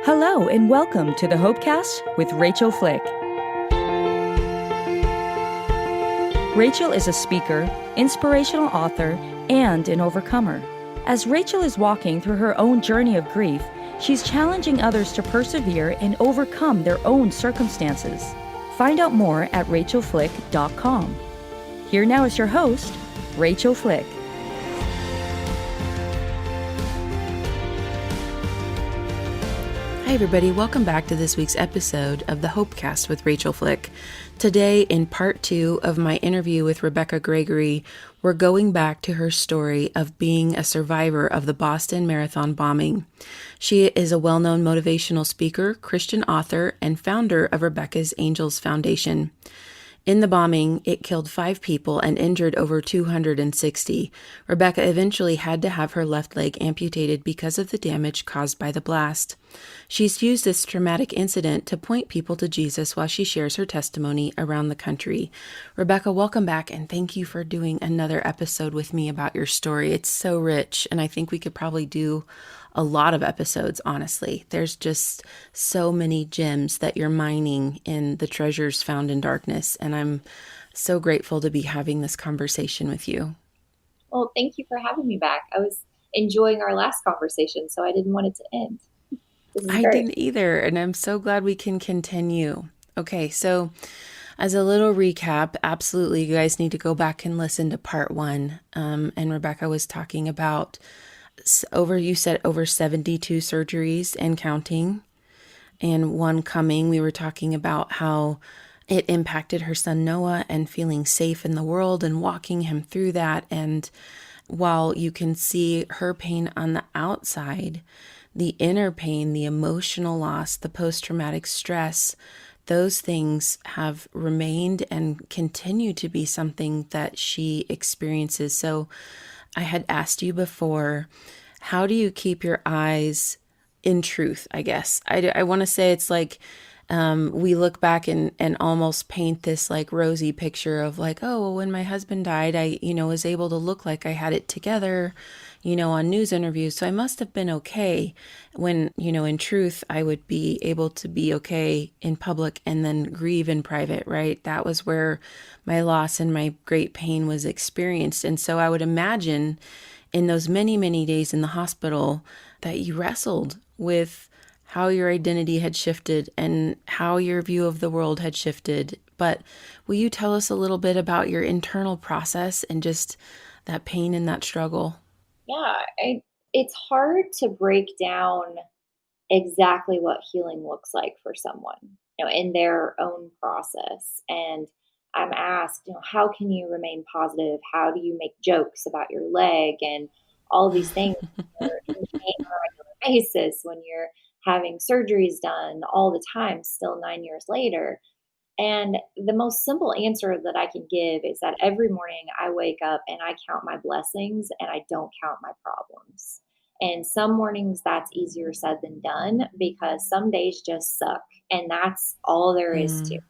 Hello and welcome to the Hopecast with Rachael Flick. Rachael is a speaker, inspirational author, and an overcomer. As Rachael is walking through her own journey of grief, she's challenging others to persevere and overcome their own circumstances. Find out more at rachelflick.com. Here now is your host, Rachael Flick. Hi everybody, welcome back to this week's episode of the Hopecast with Rachael Flick. Today, in part 2 of my interview with Rebekah Gregory, we're going back to her story of being a survivor of the Boston Marathon bombing. She is a well-known motivational speaker, Christian author, and founder of Rebekah's Angels Foundation. In the bombing, it killed 5 people and injured over 260. Rebekah eventually had to have her left leg amputated because of the damage caused by the blast. She's used this traumatic incident to point people to Jesus while she shares her testimony around the country. Rebekah, welcome back, and thank you for doing another episode with me about your story. It's so rich, and I think we could probably do a lot of episodes, honestly. There's just so many gems that you're mining in the treasures found in darkness, and I'm so grateful to be having this conversation with you. Well, thank you for having me back. I was enjoying our last conversation, so I didn't want it to end. I didn't either, and I'm so glad we can continue. Okay, so as a little recap, absolutely, you guys need to go back and listen to part 1. And Rebekah was talking about you said over 72 surgeries and counting, and one coming. We were talking about how it impacted her son Noah and feeling safe in the world and walking him through that. And while you can see her pain on the outside, the inner pain, the emotional loss, the post-traumatic stress, those things have remained and continue to be something that she experiences. So I had asked you before, how do you keep your eyes in truth, I guess? I want to say it's like we look back and almost paint this like rosy picture of like, oh, well, when my husband died, I, was able to look like I had it together, on news interviews. So I must have been okay when, in truth, I would be able to be okay in public and then grieve in private, right? That was where my loss and my great pain was experienced. And so I would imagine in those many, many days in the hospital that you wrestled with how your identity had shifted and how your view of the world had shifted. But will you tell us a little bit about your internal process and just that pain and that struggle? Yeah, it's hard to break down exactly what healing looks like for someone, in their own process. And I'm asked, how can you remain positive? How do you make jokes about your leg and all these things when you're in pain on a regular basis, when you're having surgeries done all the time, still 9 years later? And the most simple answer that I can give is that every morning I wake up and I count my blessings and I don't count my problems. And some mornings that's easier said than done because some days just suck. And that's all there is to it.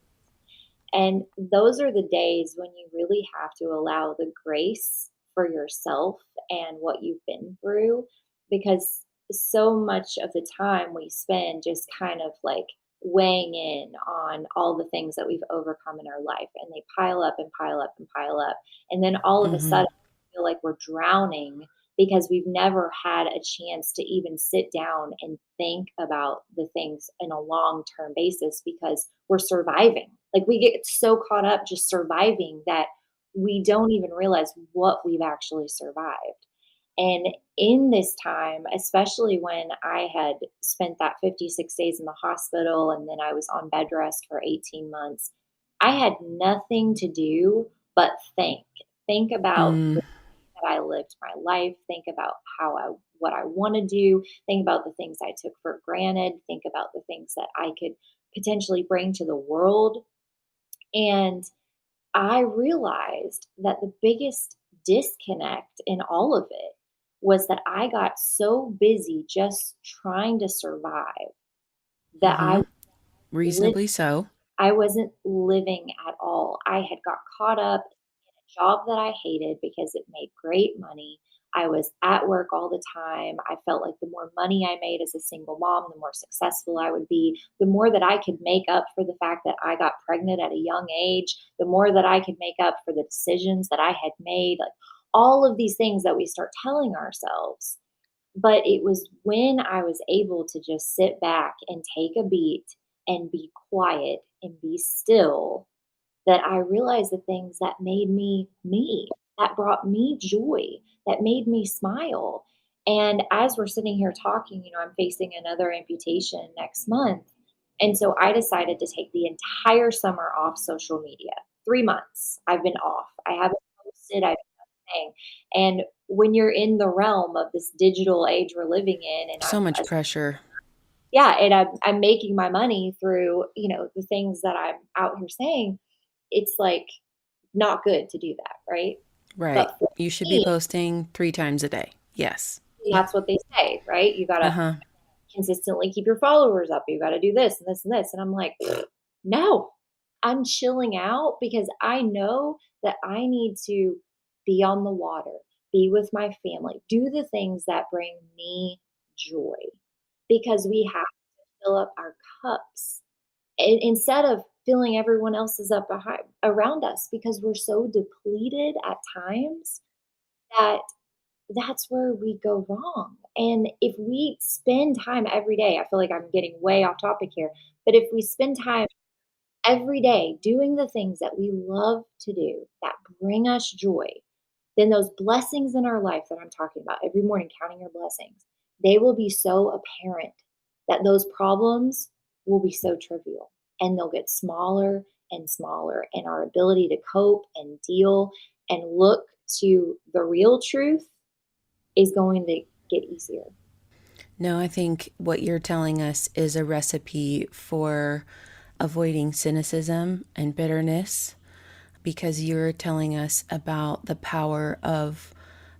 And those are the days when you really have to allow the grace for yourself and what you've been through, because so much of the time we spend just kind of like weighing in on all the things that we've overcome in our life, and they pile up and pile up and pile up. And then all of a sudden we feel like we're drowning because we've never had a chance to even sit down and think about the things in a long-term basis because we're surviving. Like we get so caught up just surviving that we don't even realize what we've actually survived. And in this time, especially when I had spent that 56 days in the hospital and then I was on bed rest for 18 months, I had nothing to do but think about that I lived my life, think about what I want to do, think about the things I took for granted, think about the things that I could potentially bring to the world. And I realized that the biggest disconnect in all of it was that I got so busy just trying to survive that reasonably so. I wasn't living at all. I had got caught up in a job that I hated because it made great money. I was at work all the time. I felt like the more money I made as a single mom, the more successful I would be, the more that I could make up for the fact that I got pregnant at a young age, the more that I could make up for the decisions that I had made, like all of these things that we start telling ourselves. But it was when I was able to just sit back and take a beat and be quiet and be still that I realized the things that made me, that brought me joy, that made me smile. And as we're sitting here talking, I'm facing another amputation next month. And so I decided to take the entire summer off social media. 3 months I've been off. I haven't posted, I've done nothing. And when you're in the realm of this digital age we're living in, and So much pressure. yeah, and I'm making my money through, the things that I'm out here saying, it's like not good to do that, right? Right. But for You should be me, posting 3 times a day. Yes. that's what they say, right? You got to Uh-huh. consistently keep your followers up. You got to do this and this and this. And I'm like, no, I'm chilling out because I know that I need to be on the water, be with my family, do the things that bring me joy because we have to fill up our cups instead of filling everyone else's up around us because we're so depleted at times that that's where we go wrong. And if we spend time every day, I feel like I'm getting way off topic here, but if we spend time every day doing the things that we love to do that bring us joy, then those blessings in our life that I'm talking about every morning, counting your blessings, they will be so apparent that those problems will be so trivial and they'll get smaller and smaller. And our ability to cope and deal and look to the real truth is going to get easier. No, I think what you're telling us is a recipe for avoiding cynicism and bitterness because you're telling us about the power of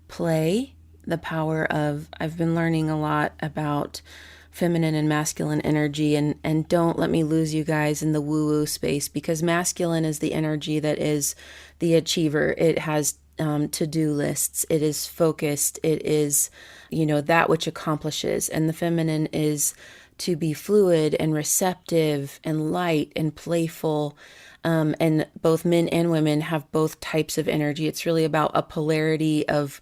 play, the power of, I've been learning a lot about feminine and masculine energy, and don't let me lose you guys in the woo-woo space because masculine is the energy that is the achiever. It has to-do lists. It is focused. It is, that which accomplishes. And the feminine is to be fluid and receptive and light and playful. And both men and women have both types of energy. It's really about a polarity of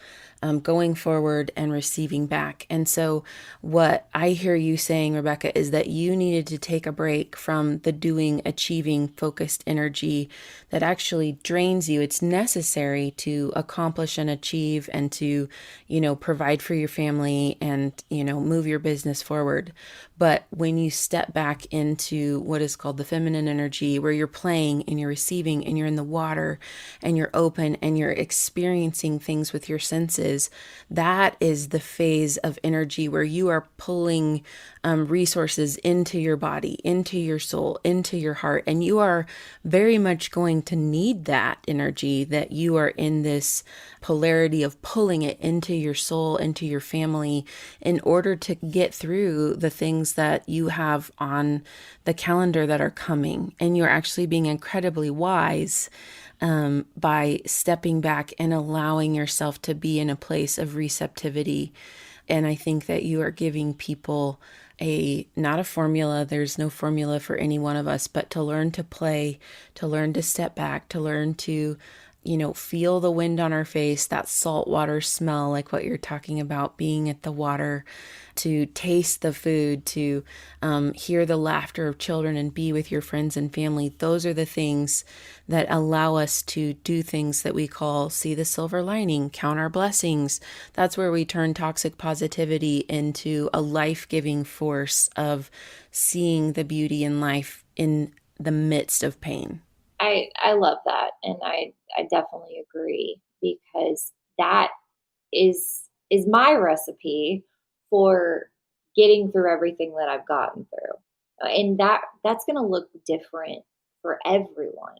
going forward and receiving back. And so what I hear you saying, Rebekah, is that you needed to take a break from the doing, achieving, focused energy that actually drains you. It's necessary to accomplish and achieve and to, provide for your family and, move your business forward. But when you step back into what is called the feminine energy, where you're playing and you're receiving and you're in the water and you're open and you're experiencing things with your senses, that is the phase of energy where you are pulling resources into your body, into your soul, into your heart. And you are very much going to need that energy, that you are in this polarity of pulling it into your soul, into your family, in order to get through the things that you have on the calendar that are coming. And you're actually being incredibly wise by stepping back and allowing yourself to be in a place of receptivity. And I think that you are giving people not a formula. There's no formula for any one of us, but to learn to play, to learn to step back, to learn to, feel the wind on our face, that salt water smell, like what you're talking about, being at the water, to taste the food, to hear the laughter of children and be with your friends and family. Those are the things that allow us to do things that we call see the silver lining, count our blessings. That's where we turn toxic positivity into a life-giving force of seeing the beauty in life in the midst of pain. I love that. And I definitely agree because that is my recipe for getting through everything that I've gotten through. And that's going to look different for everyone.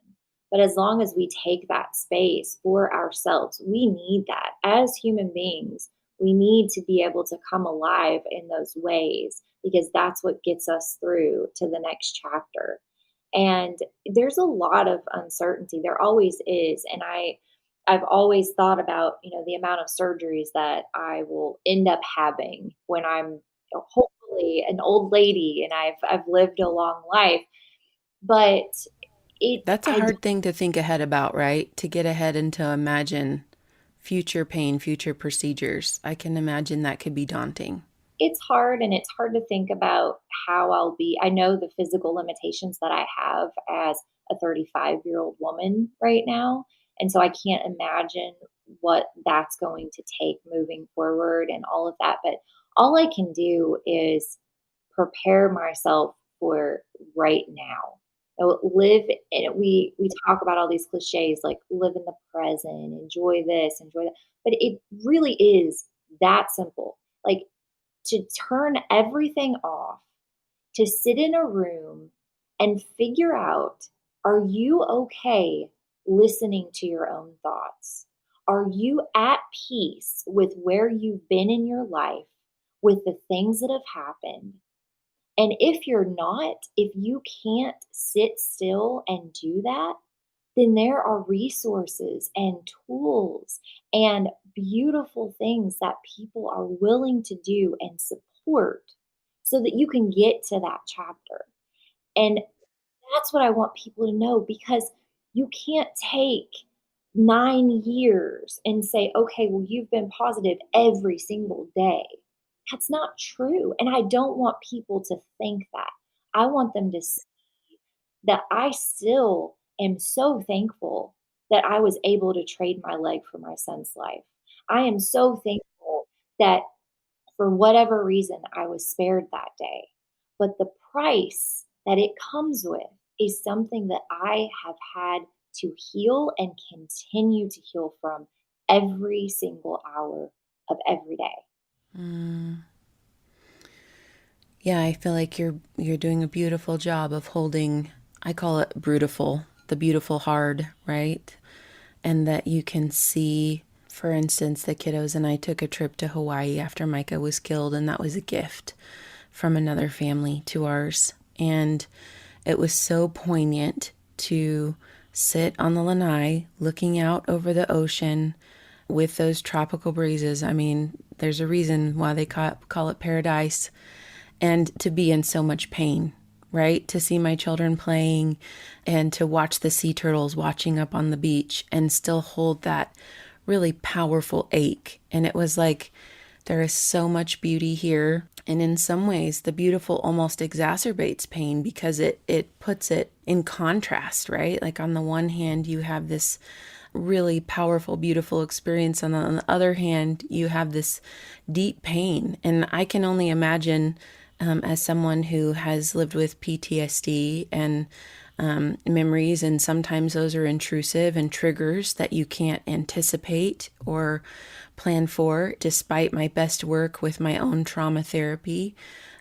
But as long as we take that space for ourselves, we need that as human beings. We need to be able to come alive in those ways because that's what gets us through to the next chapter. And there's a lot of uncertainty. There always is. And I've always thought about, the amount of surgeries that I will end up having when I'm, hopefully an old lady and I've lived a long life. But it That's a I hard thing to think ahead about, right? To get ahead and to imagine future pain, future procedures. I can imagine that could be daunting. It's hard, and it's hard to think about how I'll be. I know the physical limitations that I have as a 35-year-old woman right now, and so I can't imagine what that's going to take moving forward and all of that, but all I can do is prepare myself for right now. Live and we talk about all these cliches like live in the present, enjoy this, enjoy that, but it really is that simple. Like, to turn everything off, to sit in a room and figure out, are you okay listening to your own thoughts? Are you at peace with where you've been in your life, with the things that have happened? And if you're not, if you can't sit still and do that, then there are resources and tools and beautiful things that people are willing to do and support so that you can get to that chapter. And that's what I want people to know, because you can't take 9 years and say, okay, well, you've been positive every single day. That's not true. And I don't want people to think that. I want them to see that I still am so thankful that I was able to trade my leg for my son's life. I am so thankful that for whatever reason I was spared that day. But the price that it comes with is something that I have had to heal and continue to heal from every single hour of every day. Mm. Yeah, I feel like you're doing a beautiful job of holding, I call it brutiful, the beautiful hard, right? And that you can see, for instance, the kiddos and I took a trip to Hawaii after Micah was killed, and that was a gift from another family to ours. And it was so poignant to sit on the lanai looking out over the ocean with those tropical breezes. I mean, there's a reason why they call it paradise. And to be in so much pain, right? To see my children playing and to watch the sea turtles watching up on the beach and still hold that really powerful ache. And it was like, there is so much beauty here. And in some ways, the beautiful almost exacerbates pain because it puts it in contrast, right? Like on the one hand, you have this really powerful, beautiful experience. And on the other hand, you have this deep pain. And I can only imagine, as someone who has lived with PTSD and memories, and sometimes those are intrusive and triggers that you can't anticipate or plan for, despite my best work with my own trauma therapy,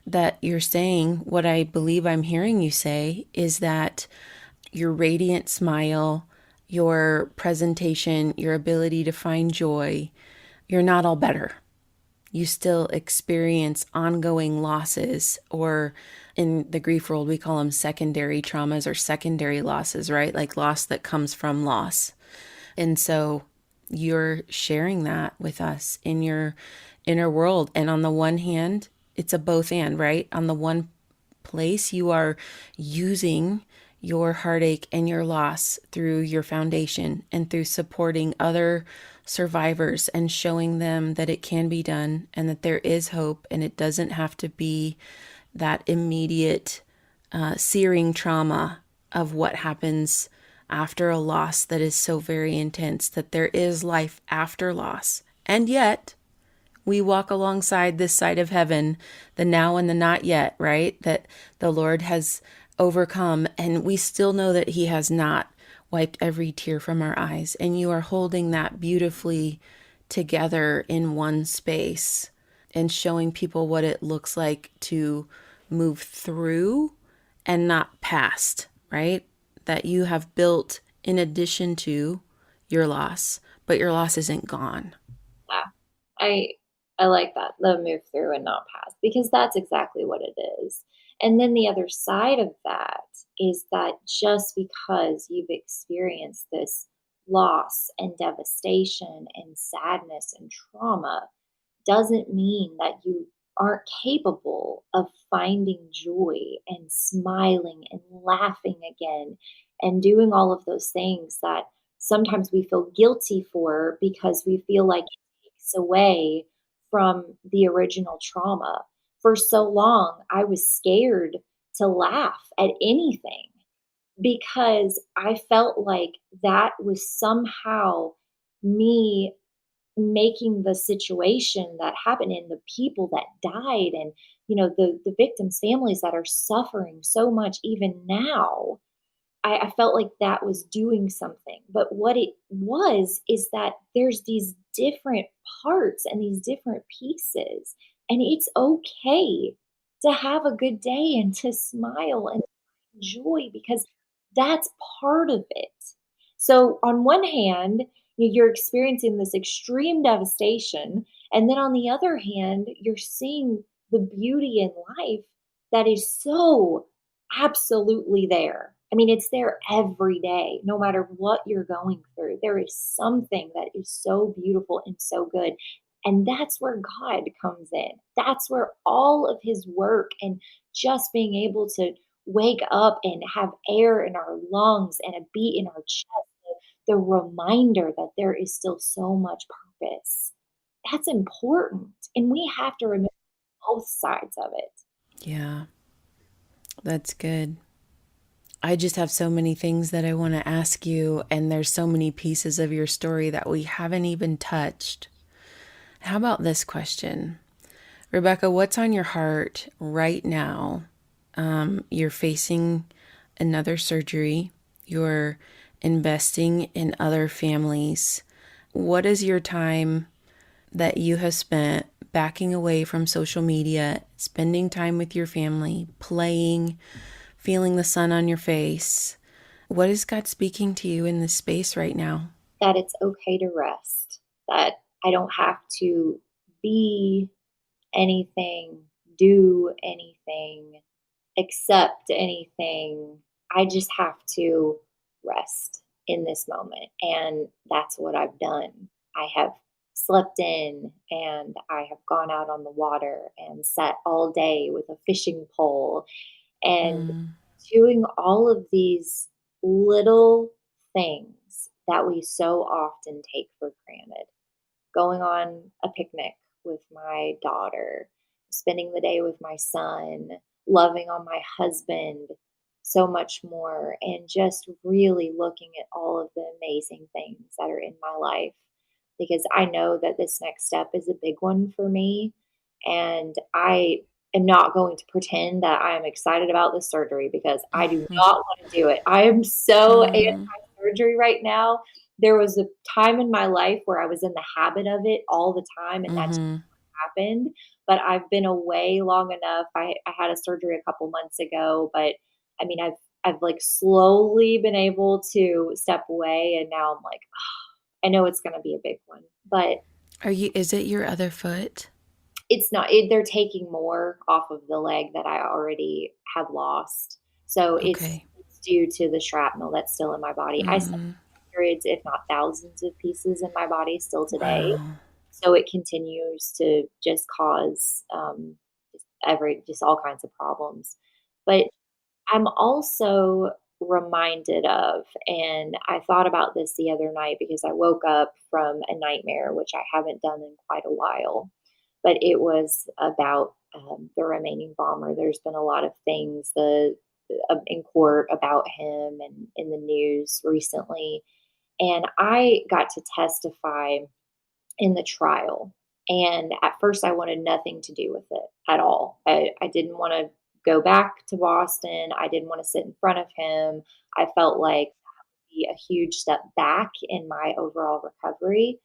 that you're saying, what I believe I'm hearing you say is that your radiant smile, your presentation, your ability to find joy, you're not all better. You still experience ongoing losses, or in the grief world, we call them secondary traumas or secondary losses, right? Like loss that comes from loss. And so you're sharing that with us in your inner world. And on the one hand, it's a both and, right? On the one place, you are using your heartache and your loss through your foundation and through supporting other survivors and showing them that it can be done and that there is hope, and it doesn't have to be that immediate searing trauma of what happens after a loss that is so very intense, that there is life after loss. And yet we walk alongside this side of heaven, the now and the not yet, right? That the Lord has overcome, and we still know that He has not wiped every tear from our eyes. And you are holding that beautifully together in one space and showing people what it looks like to move through and not past, right? That you have built in addition to your loss, but your loss isn't gone. Yeah. I like that, the move through and not past, because that's exactly what it is. And then the other side of that is that just because you've experienced this loss and devastation and sadness and trauma doesn't mean that you aren't capable of finding joy and smiling and laughing again and doing all of those things that sometimes we feel guilty for because we feel like it takes away from the original trauma. For so long, I was scared to laugh at anything because I felt like that was somehow me making the situation that happened and the people that died and the victims' families that are suffering so much even now. I felt like that was doing something. But what it was is that there's these different parts and these different pieces. And it's okay to have a good day and to smile and joy because that's part of it. So, on one hand, you're experiencing this extreme devastation. And then on the other hand, you're seeing the beauty in life that is so absolutely there. I mean, it's there every day, no matter what you're going through. There is something that is so beautiful and so good. And that's where God comes in. That's where all of his work and just being able to wake up and have air in our lungs and a beat in our chest, the reminder that there is still so much purpose. That's important. And we have to remember both sides of it. Yeah, that's good. I just have so many things that I want to ask you, and there's so many pieces of your story that we haven't even touched. How about this question? Rebekah, what's on your heart right now? You're facing another surgery. You're investing in other families. What is your time that you have spent backing away from social media, spending time with your family, playing, feeling the sun on your face? What is God speaking to you in this space right now? That it's okay to rest, that I don't have to be anything, do anything, accept anything. I just have to rest in this moment. And that's what I've done. I have slept in and I have gone out on the water and sat all day with a fishing pole and doing all of these little things that we so often take for granted. Going on a picnic with my daughter, spending the day with my son, loving on my husband, so much more, and just really looking at all of the amazing things that are in my life because I know that this next step is a big one for me. And I am not going to pretend that I am excited about this surgery because I do not want to do it. I am so anti-surgery right now. There was a time in my life where I was in the habit of it all the time, and that's what happened. But I've been away long enough. I had a surgery a couple months ago, but I mean, I've like slowly been able to step away, and now I'm like, I know it's going to be a big one, but is it your other foot? It's not. They're taking more off of the leg that I already have lost. So it's due to the shrapnel that's still in my body. I still have hundreds, if not thousands of pieces in my body still today. Wow. So it continues to just cause just all kinds of problems. But I'm also reminded of, and I thought about this the other night because I woke up from a nightmare, which I haven't done in quite a while, but it was about the remaining bomber. There's been a lot of things in court about him and in the news recently. And I got to testify in the trial. And at first, I wanted nothing to do with it at all. I didn't want to go back to Boston. I didn't want to sit in front of him. I felt like that would be a huge step back in my overall recovery.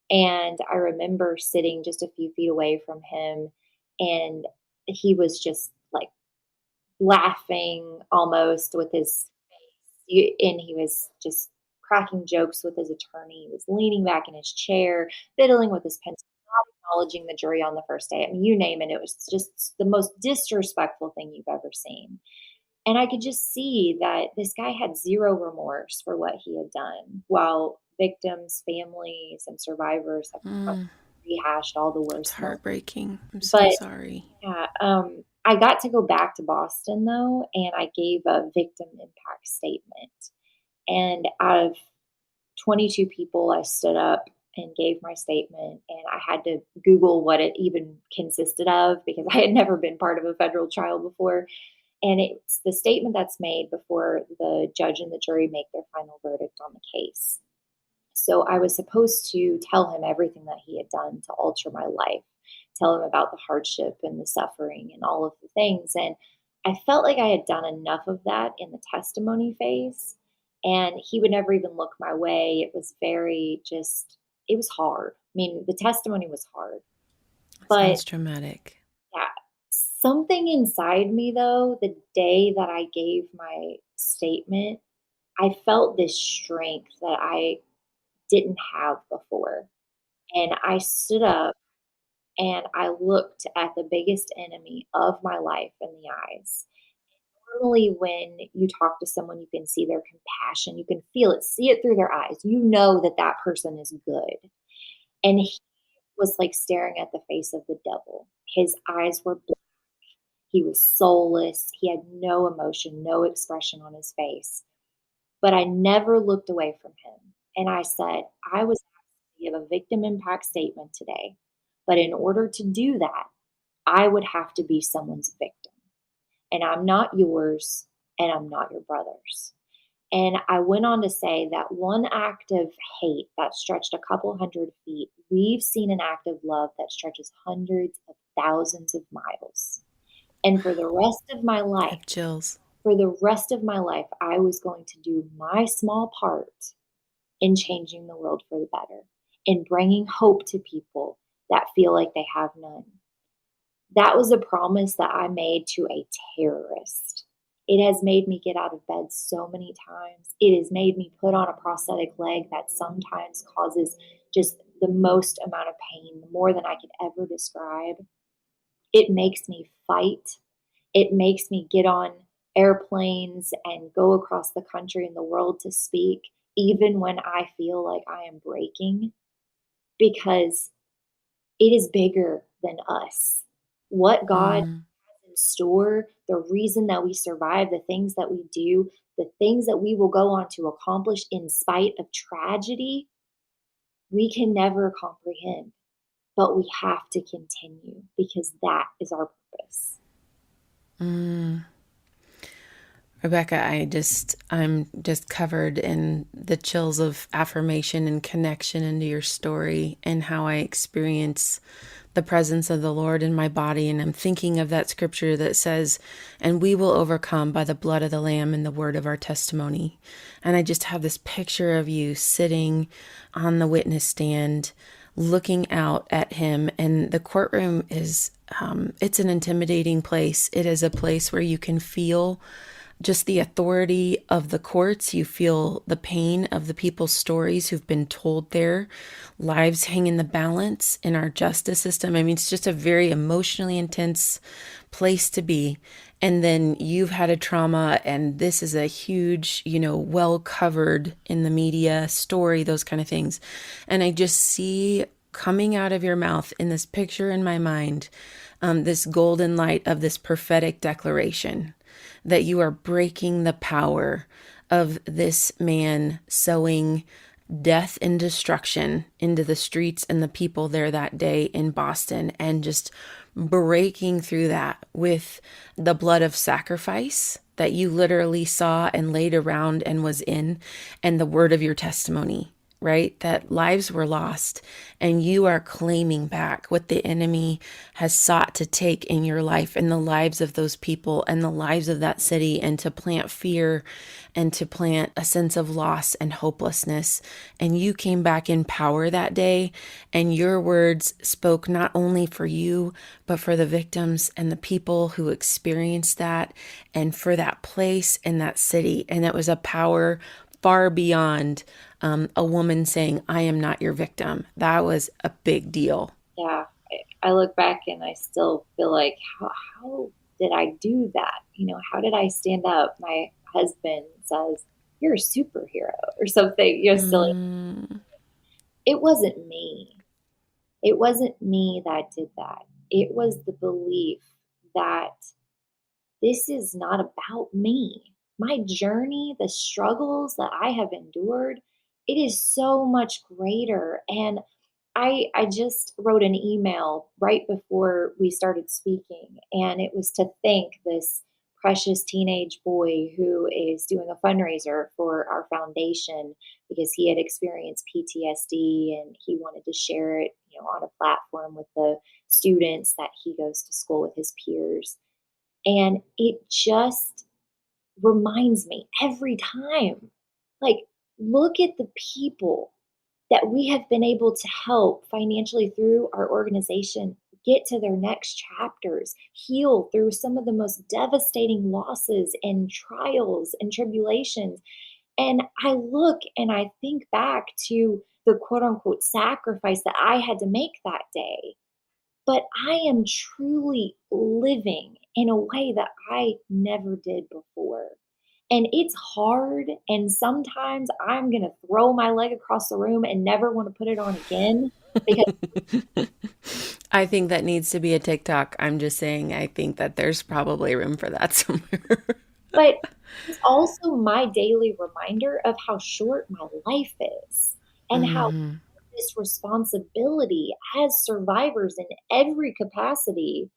And I remember sitting just a few feet away from him, and he was just like laughing almost with his face. And he was just cracking jokes with his attorney. He was leaning back in his chair, fiddling with his pencil, not acknowledging the jury on the first day. I mean, you name it. It was just the most disrespectful thing you've ever seen. And I could just see that this guy had zero remorse for what he had done, while victims, families, and survivors have Mm, rehashed all the it's worst moments. heartbreaking. I'm so But sorry. yeah, I got to go back to Boston though, and I gave a victim impact statement. And out of 22 people, I stood up and gave my statement, and I had to Google what it even consisted of because I had never been part of a federal trial before. And it's the statement that's made before the judge and the jury make their final verdict on the case. So I was supposed to tell him everything that he had done to alter my life, tell him about the hardship and the suffering and all of the things. And I felt like I had done enough of that in the testimony phase. And he would never even look my way. It was very just, it was hard. I mean, the testimony was hard. But Sounds dramatic. yeah, something inside me, though, the day that I gave my statement, I felt this strength that I didn't have before. And I stood up and I looked at the biggest enemy of my life in the eyes. Normally, when you talk to someone, you can see their compassion, you can feel it, see it through their eyes. You know that that person is good. And he was like staring at the face of the devil. His eyes were black. He was soulless. He had no emotion, no expression on his face. But I never looked away from him. And I said, I was asked to give a victim impact statement today. But in order to do that, I would have to be someone's victim. And I'm not yours, and I'm not your brother's. And I went on to say that one act of hate that stretched a couple hundred feet, we've seen an act of love that stretches hundreds of thousands of miles. And for the rest of my I life, have chills. I was going to do my small part in changing the world for the better, in bringing hope to people that feel like they have none. That was a promise that I made to a terrorist. It has made me get out of bed so many times. It has made me put on a prosthetic leg that sometimes causes just the most amount of pain, more than I could ever describe. It makes me fight. It makes me get on airplanes and go across the country and the world to speak, even when I feel like I am breaking, because it is bigger than us. What God Mm, has in store, the reason that we survive, the things that we do, the things that we will go on to accomplish in spite of tragedy, we can never comprehend. But we have to continue because that is our purpose. mm. Rebekah, I'm just covered in the chills of affirmation and connection into your story and how I experience the presence of the Lord in my body. And I'm thinking of that scripture that says, and we will overcome by the blood of the Lamb and the word of our testimony. And I just have this picture of you sitting on the witness stand, looking out at him. And the courtroom is, it's an intimidating place. It is a place where you can feel just the authority of the courts. You feel the pain of the people's stories who've been told their lives hang in the balance in our justice system. I mean, it's just a very emotionally intense place to be. And then you've had a trauma, and this is a huge, well covered in the media story, those kind of things. And I just see coming out of your mouth in this picture in my mind, this golden light of this prophetic declaration that you are breaking the power of this man sowing death and destruction into the streets and the people there that day in Boston, and just breaking through that with the blood of sacrifice that you literally saw and laid around and was in, and the word of your testimony, right? That lives were lost, and you are claiming back what the enemy has sought to take in your life and the lives of those people and the lives of that city, and to plant fear and to plant a sense of loss and hopelessness. And you came back in power that day, and your words spoke not only for you, but for the victims and the people who experienced that, and for that place and that city. And it was a power far beyond a woman saying, I am not your victim. That was a big deal. Yeah, I look back and I still feel like, how did I do that? how did I stand up? My husband says, you're a superhero or something, silly. Mm, It wasn't me. It wasn't me that did that. It was the belief that this is not about me. My journey, the struggles that I have endured, it is so much greater. And I just wrote an email right before we started speaking, and it was to thank this precious teenage boy who is doing a fundraiser for our foundation because he had experienced PTSD and he wanted to share it, on a platform with the students that he goes to school with his peers. And it just reminds me every time, like, look at the people that we have been able to help financially through our organization get to their next chapters, heal through some of the most devastating losses and trials and tribulations. And I look and I think back to the quote unquote sacrifice that I had to make that day. But I am truly living in a way that I never did before. And it's hard. And sometimes I'm going to throw my leg across the room and never want to put it on again because I think that needs to be a TikTok. I'm just saying, I think that there's probably room for that somewhere. but it's also my daily reminder of how short my life is and how Mm, this responsibility as survivors in every capacity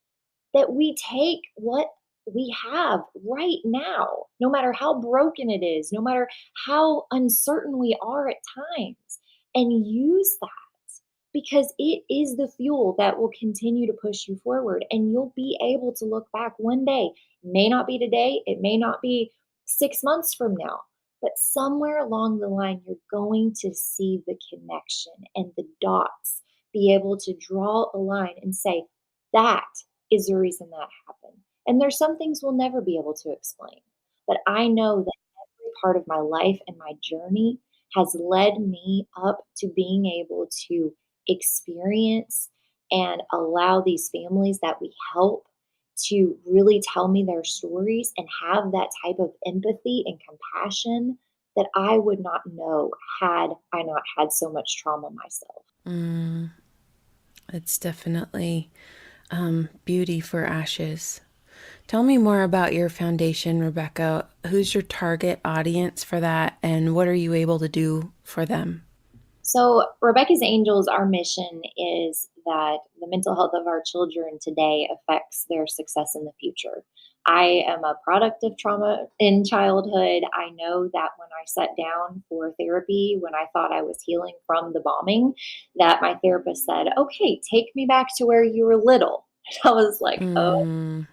that we take what we have right now, no matter how broken it is, no matter how uncertain we are at times, and use that because it is the fuel that will continue to push you forward. And you'll be able to look back one day. It may not be today, it may not be 6 months from now, but somewhere along the line, you're going to see the connection and the dots, be able to draw a line and say, that is the reason that happened. And there's some things we'll never be able to explain. But I know that every part of my life and my journey has led me up to being able to experience and allow these families that we help to really tell me their stories and have that type of empathy and compassion that I would not know had I not had so much trauma myself. mm, it's definitely beauty for ashes. Tell me more about your foundation, Rebekah. Who's your target audience for that, and what are you able to do for them? So, Rebecca's Angels, our mission is that the mental health of our children today affects their success in the future. I am a product of trauma in childhood. I know that when I sat down for therapy, when I thought I was healing from the bombing, that my therapist said, okay, take me back to where you were little. And I was like, oh. Mm,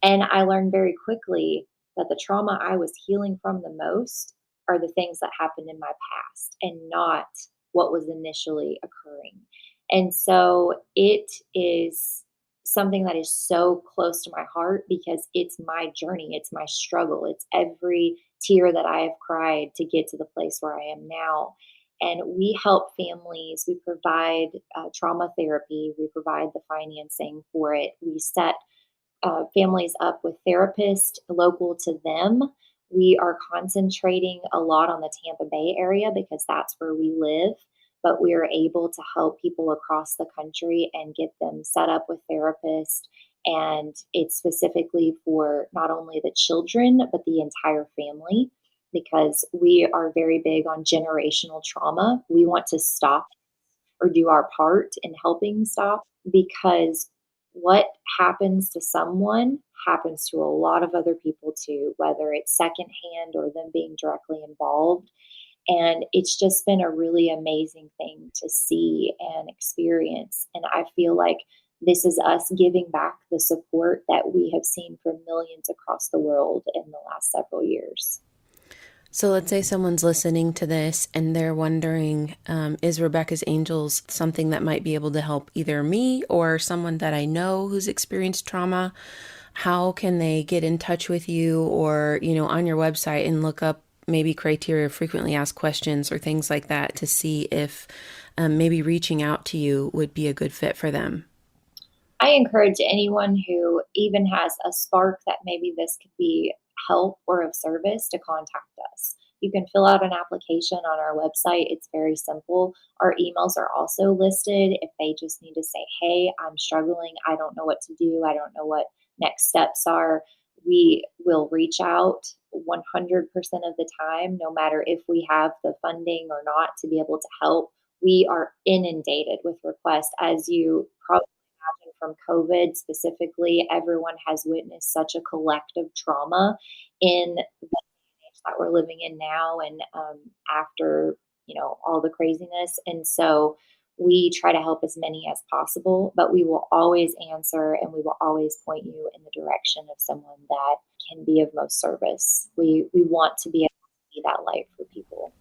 And I learned very quickly that the trauma I was healing from the most are the things that happened in my past and not what was initially occurring. And so it is something that is so close to my heart because it's my journey, it's my struggle, it's every tear that I have cried to get to the place where I am now. And we help families, we provide trauma therapy, we provide the financing for it, we set families up with therapists local to them. We are concentrating a lot on the Tampa Bay area because that's where we live, but we are able to help people across the country and get them set up with therapists. And it's specifically for not only the children, but the entire family because we are very big on generational trauma. We want to stop or do our part in helping stop because what happens to someone happens to a lot of other people too, whether it's secondhand or them being directly involved. And it's just been a really amazing thing to see and experience. And I feel like this is us giving back the support that we have seen from millions across the world in the last several years. So let's say someone's listening to this and they're wondering, is Rebekah's Angels something that might be able to help either me or someone that I know who's experienced trauma? How can they get in touch with you or, on your website and look up maybe criteria, frequently asked questions or things like that to see if maybe reaching out to you would be a good fit for them? I encourage anyone who even has a spark that maybe this could be help or of service to contact us. You can fill out an application on our website. It's very simple. Our emails are also listed if they just need to say, hey, I'm struggling. I don't know what to do. I don't know what next steps are. We will reach out 100% of the time, no matter if we have the funding or not to be able to help. We are inundated with requests, as you probably imagine from COVID specifically. Everyone has witnessed such a collective trauma in the age that we're living in now, and after all the craziness. And so we try to help as many as possible, but we will always answer and we will always point you in the direction of someone that can be of most service. We want to be able to be that light for people.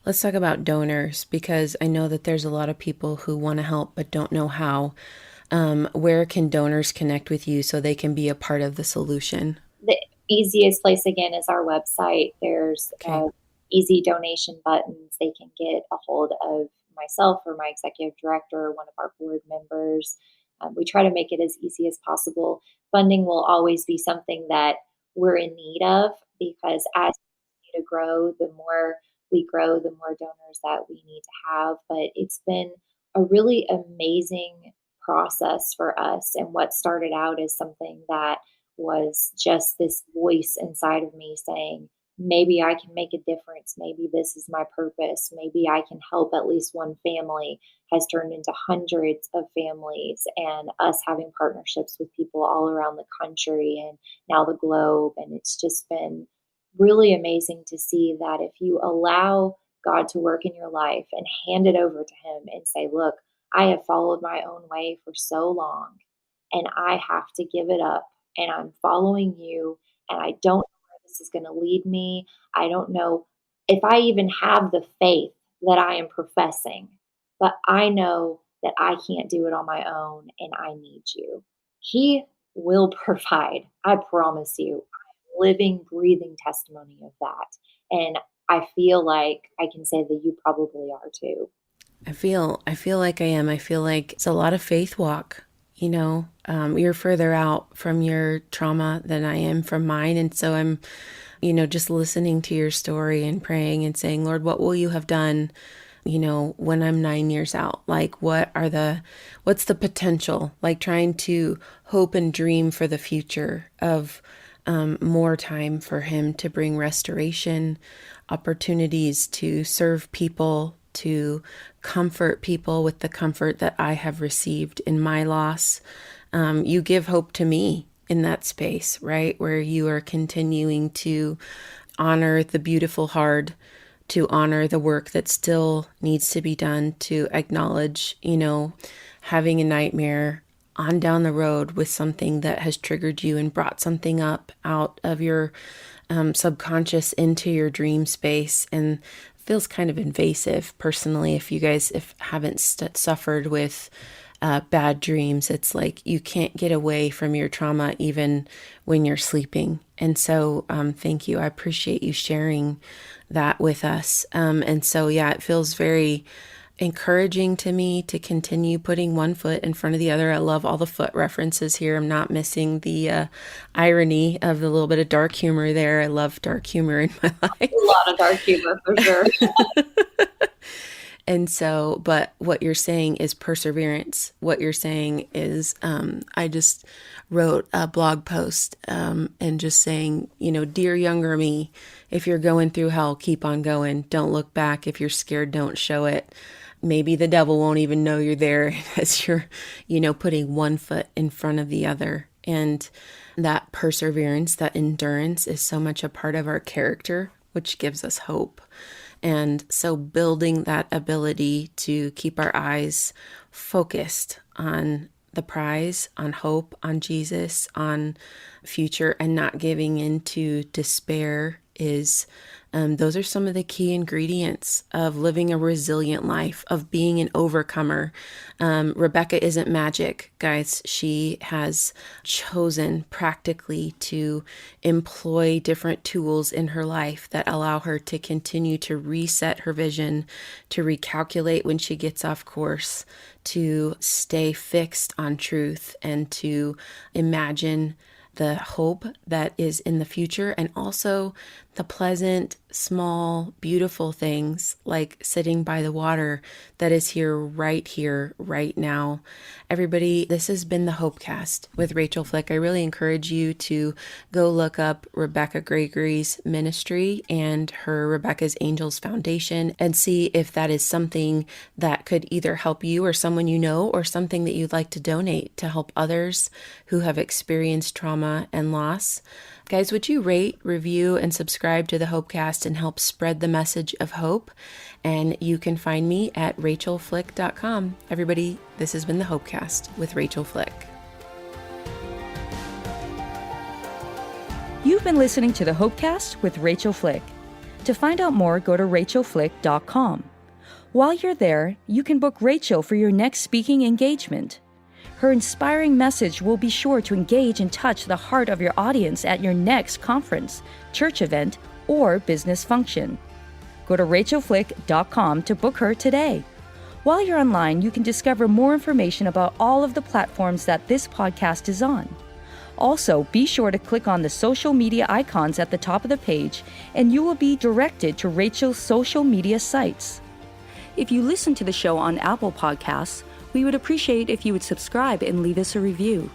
Let's talk about donors, because I know that there's a lot of people who want to help but don't know how. Where can donors connect with you so they can be a part of the solution? The easiest place, again, is our website. There's easy donation buttons. They can get a hold of myself or my executive director or one of our board members. We try to make it as easy as possible. Funding will always be something that we're in need of, because as we continue to grow, the more we grow, the more donors that we need to have. But it's been a really amazing process for us. And what started out as something that was just this voice inside of me saying, maybe I can make a difference. Maybe this is my purpose. Maybe I can help at least one family, has turned into hundreds of families, and us having partnerships with people all around the country and now the globe. And it's just been really amazing to see that if you allow God to work in your life and hand it over to Him and say, look, I have followed my own way for so long and I have to give it up, and I'm following you, and I don't know where this is going to lead me. I don't know if I even have the faith that I am professing, but I know that I can't do it on my own and I need you. He will provide. I promise you. Living, breathing testimony of that. And I feel like I can say that you probably are too. I feel like I am. I feel like it's a lot of faith walk. You're further out from your trauma than I am from mine. And so I'm, just listening to your story and praying and saying, Lord, what will you have done, when I'm 9 years out? Like, what's the potential? Like trying to hope and dream for the future of more time for Him to bring restoration, opportunities to serve people, to comfort people with the comfort that I have received in my loss. You give hope to me in that space, right? Where you are continuing to honor the beautiful hard, to honor the work that still needs to be done, to acknowledge, having a nightmare on down the road with something that has triggered you and brought something up out of your subconscious into your dream space, and feels kind of invasive personally. If you guys haven't suffered with bad dreams, it's like you can't get away from your trauma even when you're sleeping. And so thank you. I appreciate you sharing that with us. And so, yeah, it feels very encouraging to me to continue putting one foot in front of the other. I love all the foot references here. I'm not missing the irony of the little bit of dark humor there. I love dark humor in my life. A lot of dark humor for sure. And so, but what you're saying is perseverance. What you're saying is, I just wrote a blog post and just saying, dear younger me, if you're going through hell, keep on going. Don't look back. If you're scared, don't show it. Maybe the devil won't even know you're there as you're, putting one foot in front of the other. And that perseverance, that endurance is so much a part of our character, which gives us hope. And so building that ability to keep our eyes focused on the prize, on hope, on Jesus, on future, and not giving into despair is Those are some of the key ingredients of living a resilient life, of being an overcomer. Rebekah isn't magic, guys. She has chosen practically to employ different tools in her life that allow her to continue to reset her vision, to recalculate when she gets off course, to stay fixed on truth, and to imagine the hope that is in the future, and also the pleasant, small, beautiful things like sitting by the water that is here, right now. Everybody, this has been the Hopecast with Rachael Flick. I really encourage you to go look up Rebekah Gregory's ministry and her Rebekah's Angels Foundation and see if that is something that could either help you or someone you know, or something that you'd like to donate to help others who have experienced trauma and loss. Guys, would you rate, review, and subscribe to the Hopecast and help spread the message of hope? And you can find me at RachelFlick.com. Everybody, this has been the Hopecast with Rachael Flick. You've been listening to the Hopecast with Rachael Flick. To find out more, go to RachelFlick.com. While you're there, you can book Rachael for your next speaking engagement. Her inspiring message will be sure to engage and touch the heart of your audience at your next conference, church event, or business function. Go to RachelFlick.com to book her today. While you're online, you can discover more information about all of the platforms that this podcast is on. Also, be sure to click on the social media icons at the top of the page, and you will be directed to Rachael's social media sites. If you listen to the show on Apple Podcasts, we would appreciate if you would subscribe and leave us a review.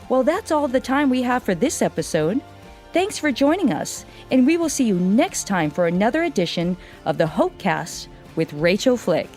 Well, that's all the time we have for this episode. Thanks for joining us, and we will see you next time for another edition of the Hopecast with Rachael Flick.